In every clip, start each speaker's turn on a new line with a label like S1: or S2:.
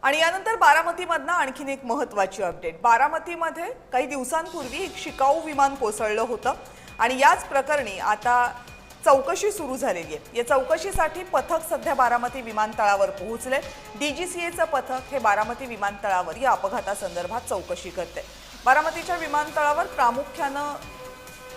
S1: आणि यानंतर बारामतीमधनं आणखीन एक महत्त्वाची अपडेट। बारामतीमध्ये काही दिवसांपूर्वी एक शिकाऊ विमान कोसळलं होतं आणि याच प्रकरणी आता चौकशी सुरू झालेली आहे। या चौकशीसाठी पथक सध्या बारामती विमानतळावर पोहोचले। डीजीसीएचं पथक हे बारामती विमानतळावर या अपघातासंदर्भात चौकशी करते। बारामतीच्या विमानतळावर प्रामुख्याने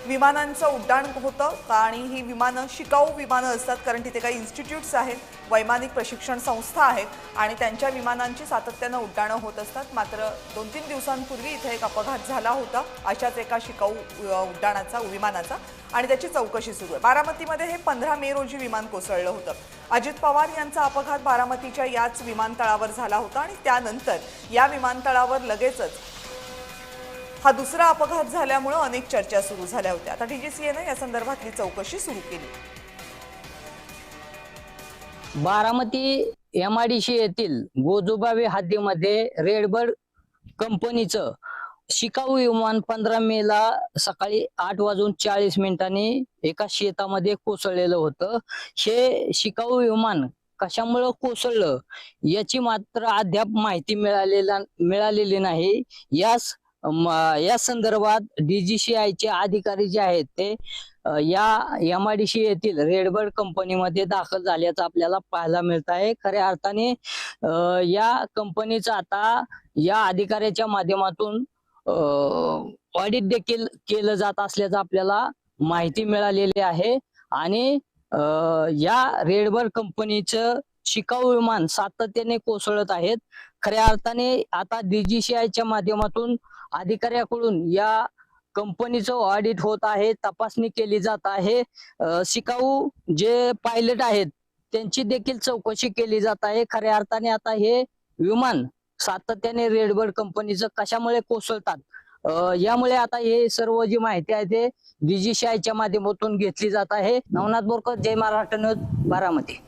S1: विमानांचं उड्डाण होतं आणि ही विमानं शिकाऊ विमानं असतात, कारण तिथे काही इन्स्टिट्यूट्स आहेत, वैमानिक प्रशिक्षण संस्था आहेत आणि त्यांच्या विमानांची सातत्यानं उड्डाणं होत असतात। मात्र 2-3 दिवसांपूर्वी इथे एक अपघात झाला होता अशाच एका शिकाऊ विमानाचा आणि त्याची चौकशी सुरू आहे। बारामतीमध्ये हे 15 मे रोजी विमान कोसळलं होतं। अजित पवार यांचा अपघात बारामतीच्या याच विमानतळावर झाला होता आणि त्यानंतर या विमानतळावर लगेचच हा दुसरा अपघात झाल्यामुळे अनेक चर्चा सुरू झाल्या होत्या। आता डीजीसीएने या संदर्भातली चौकशी सुरू केली।
S2: बारामती एमआयडीसी येथील गोजोबावी हद्दीमध्ये रेडबर्ड कंपनीचं शिकाऊ विमान 15 मेला सकाळी 8:40 एका शेतामध्ये कोसळलेलं होतं। हे शिकाऊ विमान कशामुळे कोसळलं याची मात्र अद्याप माहिती मिळालेली नाही। या संदर्भात डीजीसीआयचे अधिकारी जे आहेत ते या एमआयडीसी येथील रेडबर्ड कंपनीमध्ये दाखल झाल्याचं आपल्याला पाहायला मिळत आहे। खऱ्या अर्थाने या कंपनीचं आता या अधिकाऱ्याच्या माध्यमातून ऑडिट देखील केलं जात असल्याचं आपल्याला माहिती मिळालेली आहे आणि या रेडबर्ड कंपनीचं शिकाऊ विमान सातत्याने कोसळत आहेत। खऱ्या अर्थाने आता डीजीसीआयच्या माध्यमातून अधिकाऱ्याकडून या कंपनीचं ऑडिट होत आहे, तपासणी केली जात आहे। शिकाऊ जे पायलट आहेत त्यांची देखील चौकशी केली जात आहे। खऱ्या अर्थाने आता हे विमान सातत्याने रेडबर्ड कंपनीचं कशामुळे कोसळतात यामुळे आता हे सर्व जी माहिती आहे ते डीजीसीआयच्या माध्यमातून घेतली जात आहे। नवनाथ बोरकर, जय महाराष्ट्र न्यूज, बारामती।